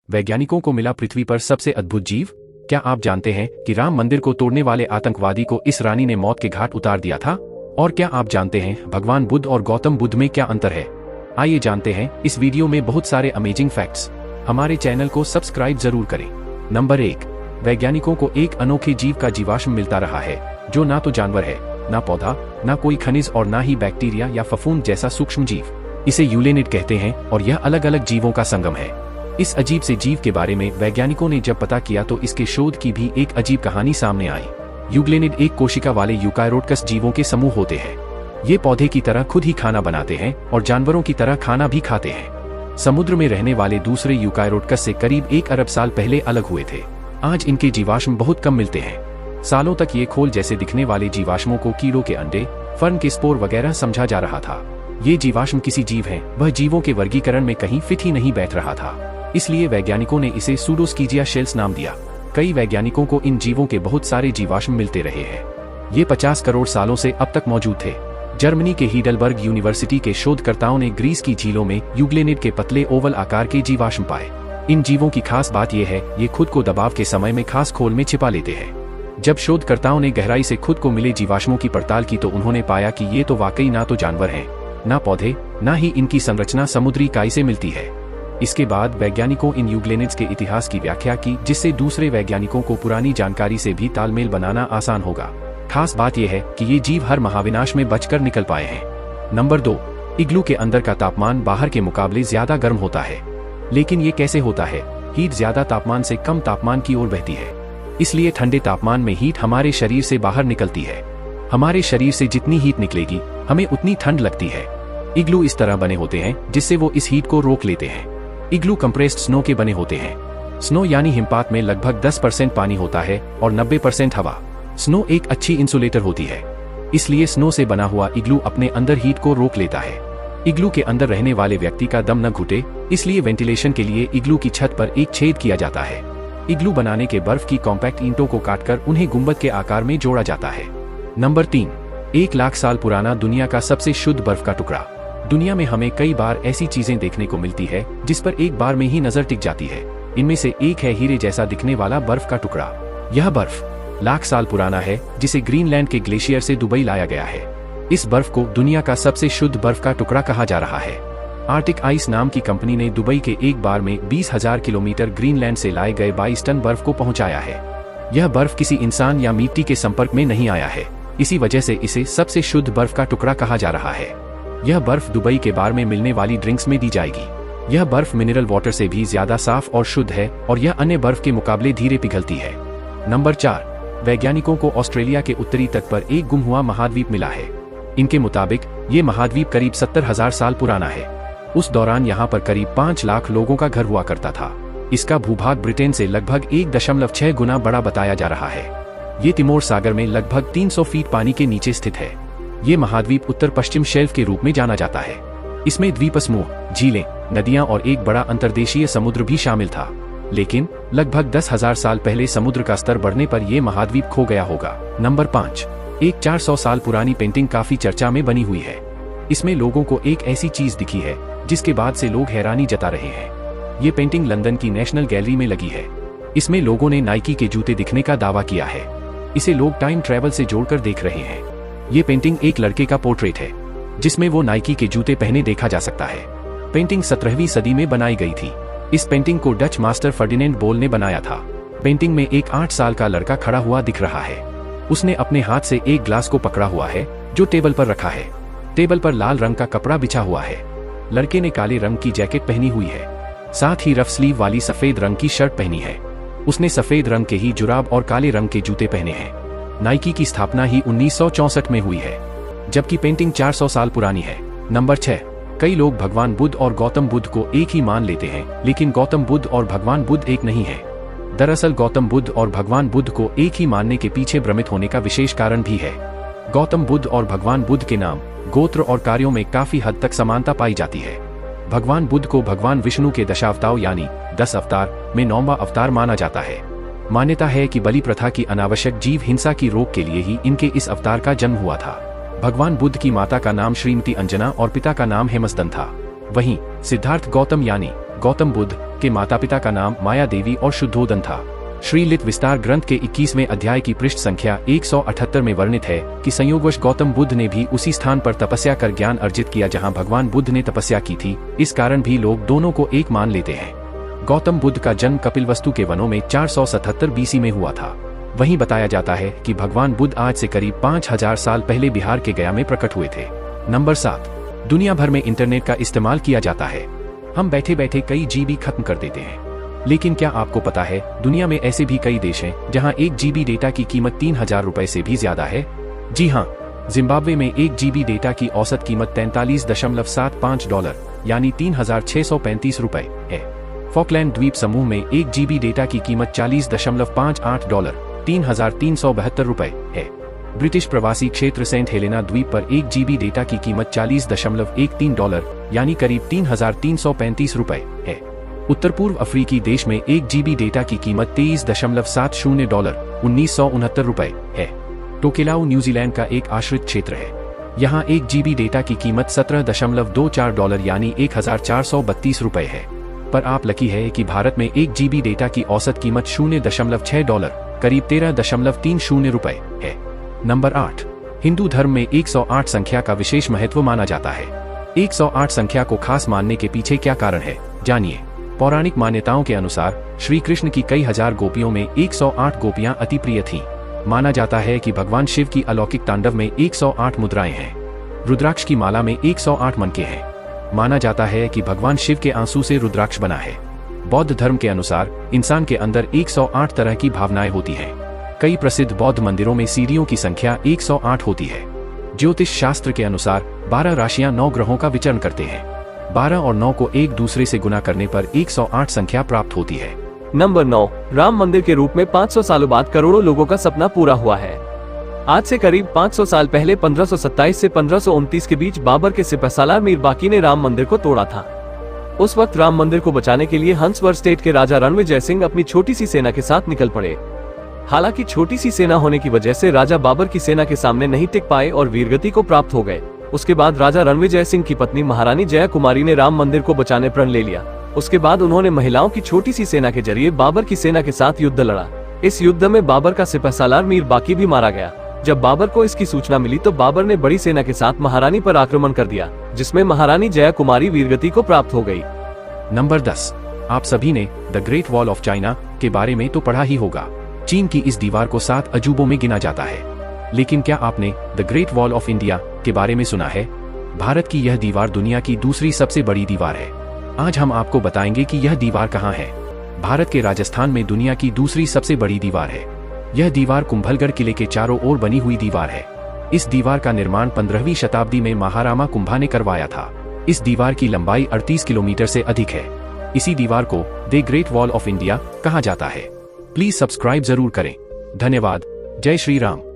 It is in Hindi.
वैज्ञानिकों को मिला पृथ्वी पर सबसे अद्भुत जीव। क्या आप जानते हैं कि राम मंदिर को तोड़ने वाले आतंकवादी को इस रानी ने मौत के घाट उतार दिया था? और क्या आप जानते हैं भगवान बुद्ध और गौतम बुद्ध में क्या अंतर है? आइए जानते हैं इस वीडियो में बहुत सारे अमेजिंग फैक्ट्स। हमारे चैनल को सब्सक्राइब जरूर करें। नंबर 1, वैज्ञानिकों को एक अनोखे जीव का जीवाश्म मिलता रहा है जो ना तो जानवर है, ना पौधा, ना कोई खनिज और ना ही बैक्टीरिया या फफूंद जैसा सूक्ष्म जीव। इसे यूलेनिड कहते हैं और यह अलग अलग जीवों का संगम है। इस अजीब से जीव के बारे में वैज्ञानिकों ने जब पता किया तो इसके शोध की भी एक अजीब कहानी सामने आई। यूग्लेनिड एक कोशिका वाले यूकारियोटिक जीवों के समूह होते हैं। ये पौधे की तरह खुद ही खाना बनाते हैं और जानवरों की तरह खाना भी खाते हैं। समुद्र में रहने वाले दूसरे यूकारियोटिक से करीब 1 अरब साल पहले अलग हुए थे। आज इनके जीवाश्म बहुत कम मिलते हैं। सालों तक ये खोल जैसे दिखने वाले जीवाश्मों को कीड़ों के अंडे, फर्न के स्पोर वगैरह समझा जा रहा था। ये जीवाश्म किसी जीव हैं, वह जीवों के वर्गीकरण में कहीं फिट ही नहीं बैठ रहा था। इसलिए वैज्ञानिकों ने इसे सूडोस्कीजिया शेल्स नाम दिया। कई वैज्ञानिकों को इन जीवों के बहुत सारे जीवाश्म मिलते रहे हैं। ये 50 करोड़ सालों से अब तक मौजूद थे। जर्मनी के हीडलबर्ग यूनिवर्सिटी के शोधकर्ताओं ने ग्रीस की झीलों में यूग्लेनिड के पतले ओवल आकार के जीवाश्म पाए। इन जीवों की खास बात यह है, ये खुद को दबाव के समय में खास खोल में छिपा लेते हैं। जब शोधकर्ताओं ने गहराई से खुद को मिले जीवाश्मों की पड़ताल की तो उन्होंने पाया कि ये तो वाकई ना तो जानवर हैं, ना पौधे, ना ही इनकी संरचना समुद्री काई से मिलती है। इसके बाद वैज्ञानिकों इन यूग्लेनिड्स के इतिहास की व्याख्या की, जिससे दूसरे वैज्ञानिकों को पुरानी जानकारी से भी तालमेल बनाना आसान होगा। खास बात यह है कि ये जीव हर महाविनाश में बचकर निकल पाए हैं। नंबर 2, इग्लू के अंदर का तापमान बाहर के मुकाबले ज्यादा गर्म होता है। लेकिन ये कैसे होता है? हीट ज्यादा तापमान से कम तापमान की ओर बहती है, इसलिए ठंडे तापमान में हीट हमारे शरीर से बाहर निकलती है। हमारे शरीर से जितनी हीट निकलेगी हमें उतनी ठंड लगती है। इग्लू इस तरह बने होते हैं जिससे वो इस हीट को रोक लेते हैं। इग्लू कंप्रेस्ड स्नो के बने होते हैं। स्नो यानी हिमपात में लगभग 10% पानी होता है और 90% हवा। स्नो एक अच्छी इंसुलेटर होती है, इसलिए स्नो से बना हुआ इग्लू अपने अंदर हीट को रोक लेता है। इग्लू के अंदर रहने वाले व्यक्ति का दम न घुटे, इसलिए वेंटिलेशन के लिए इग्लू की छत पर एक छेद किया जाता है। इग्लू बनाने के बर्फ की कॉम्पैक्ट ईंटों को काटकर उन्हें गुंबद के आकार में जोड़ा जाता है। नंबर 3, 1 लाख साल पुराना दुनिया का सबसे शुद्ध बर्फ का टुकड़ा। दुनिया में हमें कई बार ऐसी चीजें देखने को मिलती है जिस पर एक बार में ही नजर टिक जाती है। इनमें से एक है हीरे जैसा दिखने वाला बर्फ का टुकड़ा। यह बर्फ लाख साल पुराना है, जिसे ग्रीनलैंड के ग्लेशियर से दुबई लाया गया है। इस बर्फ को दुनिया का सबसे शुद्ध बर्फ का टुकड़ा कहा जा रहा है। आर्टिक आइस नाम की कंपनी ने दुबई के एक बार में 20,000 किलोमीटर ग्रीनलैंड से लाए गए 22 टन बर्फ को पहुंचाया है। यह बर्फ किसी इंसान या मिट्टी के संपर्क में नहीं आया है, इसी वजह से इसे सबसे शुद्ध बर्फ का टुकड़ा कहा जा रहा है। यह बर्फ दुबई के बार में मिलने वाली ड्रिंक्स में दी जाएगी। यह बर्फ मिनरल वाटर से भी ज्यादा साफ और शुद्ध है और यह अन्य बर्फ के मुकाबले धीरे पिघलती है। नंबर 4, वैज्ञानिकों को ऑस्ट्रेलिया के उत्तरी तट पर एक गुम हुआ महाद्वीप मिला है। इनके मुताबिक ये महाद्वीप करीब 70,000 साल पुराना है। उस दौरान यहाँ पर करीब 5 लाख लोगों का घर हुआ करता था। इसका भूभाग ब्रिटेन से लगभग 1.6 गुना बड़ा बताया जा रहा है। ये तिमोर सागर में लगभग 300 फीट पानी के नीचे स्थित है। ये महाद्वीप उत्तर पश्चिम शेल्फ के रूप में जाना जाता है। इसमें द्वीप समूह, झीलें, नदियां और एक बड़ा अंतर्देशीय समुद्र भी शामिल था। लेकिन लगभग 10,000 साल पहले समुद्र का स्तर बढ़ने पर यह महाद्वीप खो गया होगा। नंबर 5, एक 400 साल पुरानी पेंटिंग काफी चर्चा में बनी हुई है। इसमें लोगों को एक ऐसी चीज दिखी है जिसके बाद से लोग हैरानी जता रहे हैं। ये पेंटिंग लंदन की नेशनल गैलरी में लगी है। इसमें लोगों ने नाइकी के जूते दिखने का दावा किया है। इसे लोग टाइम ट्रेवल से जोड़कर देख रहे हैं। ये पेंटिंग एक लड़के का पोर्ट्रेट है जिसमें वो नाइकी के जूते पहने देखा जा सकता है। पेंटिंग 17वीं सदी में बनाई गई थी। इस पेंटिंग को डच मास्टर फर्डिनेंड बोल ने बनाया था। पेंटिंग में एक 8 साल का लड़का खड़ा हुआ दिख रहा है। उसने अपने हाथ से एक ग्लास को पकड़ा हुआ है जो टेबल पर रखा है। टेबल पर लाल रंग का कपड़ा बिछा हुआ है। लड़के ने काले रंग की जैकेट पहनी हुई है, साथ ही रफ स्लीव वाली सफेद रंग की शर्ट पहनी है। उसने सफेद रंग के ही जुराब और काले रंग के जूते पहने हैं। नाइकी की स्थापना ही 1964 में हुई है, जबकि पेंटिंग 400 साल पुरानी है। नंबर 6, कई लोग भगवान बुद्ध और गौतम बुद्ध को एक ही मान लेते हैं, लेकिन गौतम बुद्ध और भगवान बुद्ध एक नहीं है। दरअसल गौतम बुद्ध और भगवान बुद्ध को एक ही मानने के पीछे भ्रमित होने का विशेष कारण भी है। गौतम बुद्ध और भगवान बुद्ध के नाम, गोत्र और कार्यों में काफी हद तक समानता पाई जाती है। भगवान बुद्ध को भगवान विष्णु के दशावतार यानी 10 अवतार में 9वां अवतार माना जाता है। मान्यता है कि बलि प्रथा की अनावश्यक जीव हिंसा की रोक के लिए ही इनके इस अवतार का जन्म हुआ था। भगवान बुद्ध की माता का नाम श्रीमती अंजना और पिता का नाम हेमसदन था। वहीं सिद्धार्थ गौतम यानी गौतम बुद्ध के माता पिता का नाम माया देवी और शुद्धोदन था। श्रीलित विस्तार ग्रंथ के 21वें अध्याय की पृष्ठ संख्या 178 में वर्णित है कि संयोगवश गौतम बुद्ध ने भी उसी स्थान पर तपस्या कर ज्ञान अर्जित किया जहां भगवान बुद्ध ने तपस्या की थी। इस कारण भी लोग दोनों को एक मान लेते हैं। गौतम बुद्ध का जन्म कपिलवस्तु के वनों में 477 BC में हुआ था। वहीं बताया जाता है कि भगवान बुद्ध आज से करीब 5000 साल पहले बिहार के गया में प्रकट हुए थे। नंबर 7, दुनिया भर में इंटरनेट का इस्तेमाल किया जाता है। हम बैठे बैठे कई GB खत्म कर देते हैं, लेकिन क्या आपको पता है दुनिया में ऐसे भी कई देश हैं जहां 1 GB डेटा की कीमत 3000 रुपए से भी ज्यादा है। जी हाँ, जिम्बाब्वे में 1 GB डेटा की औसत कीमत $43.75 यानी 3635 रुपए है। फॉकलैंड द्वीप समूह में 1 GB डेटा की कीमत $40.58 $3372 रुपए है। ब्रिटिश प्रवासी क्षेत्र सेंट हेलेना द्वीप पर 1 GB डेटा की कीमत $40.13 यानी करीब 3335 रुपए है। उत्तर पूर्व अफ्रीकी देश में 1 GB डेटा की कीमत $23.70 1969 रुपए है। टोकेलाऊ न्यूजीलैंड का एक आश्रित क्षेत्र है। यहाँ 1 GB डेटा की कीमत $17.24 यानी 1432 रुपए है। पर आप लकी है कि भारत में 1 GB डेटा की औसत कीमत $0.6 करीब 13.30 रुपए है। नंबर 8, हिंदू धर्म में 108 संख्या का विशेष महत्व माना जाता है। 108 संख्या को खास मानने के पीछे क्या कारण है, जानिए। पौराणिक मान्यताओं के अनुसार श्री कृष्ण की कई हजार गोपियों में 108 गोपियां अति प्रिय थीं। माना जाता है कि भगवान शिव की अलौकिक तांडव में 108 मुद्राएं हैं। रुद्राक्ष की माला में 108 मनके हैं। माना जाता है कि भगवान शिव के आंसू से रुद्राक्ष बना है। बौद्ध धर्म के अनुसार इंसान के अंदर 108 तरह की भावनाएं होती हैं। कई प्रसिद्ध बौद्ध मंदिरों में सीढ़ियों की संख्या 108 होती है। ज्योतिष शास्त्र के अनुसार 12 राशियां 9 ग्रहों का विचरण करते हैं। 12 और 9 को एक दूसरे से गुना करने पर 108 संख्या प्राप्त होती है। नंबर 9, राम मंदिर के रूप में 500 सालों बाद करोड़ों लोगों का सपना पूरा हुआ है। आज से करीब 500 साल पहले 1527 से 1529 के बीच बाबर के सिपहसालार मीर बाकी ने राम मंदिर को तोड़ा था। उस वक्त राम मंदिर को बचाने के लिए हंसवर स्टेट के राजा रणविजय सिंह अपनी छोटी सी सेना के साथ निकल पड़े। हालांकि छोटी सी सेना होने की वजह से राजा बाबर की सेना के सामने नहीं टिक पाए और वीरगति को प्राप्त हो गए। उसके बाद राजा रणविजय सिंह की पत्नी महारानी जया कुमारी ने राम मंदिर को बचाने प्रण ले लिया। उसके बाद उन्होंने महिलाओं की छोटी सी सेना के जरिए बाबर की सेना के साथ युद्ध लड़ा। इस युद्ध में बाबर का सिपहसालार मीर बाकी भी मारा गया। जब बाबर को इसकी सूचना मिली तो बाबर ने बड़ी सेना के साथ महारानी पर आक्रमण कर दिया, जिसमें महारानी जया कुमारी वीरगति को प्राप्त हो गई। नंबर 10, आप सभी ने the great wall of China के बारे में तो पढ़ा ही होगा। चीन की इस दीवार को 7 अजूबों में गिना जाता है। लेकिन क्या आपने the great wall of India के बारे में सुना है? भारत की यह दीवार दुनिया की दूसरी सबसे बड़ी दीवार है। आज हम आपको बताएंगे कि यह दीवार कहाँ है। भारत के राजस्थान में दुनिया की दूसरी सबसे बड़ी दीवार है। यह दीवार कुंभलगढ़ किले के चारों ओर बनी हुई दीवार है। इस दीवार का निर्माण 15वीं शताब्दी में महारामा कुंभा ने करवाया था। इस दीवार की लंबाई 38 किलोमीटर से अधिक है। इसी दीवार को the great wall of India कहा जाता है। प्लीज सब्सक्राइब जरूर करें। धन्यवाद। जय श्री राम।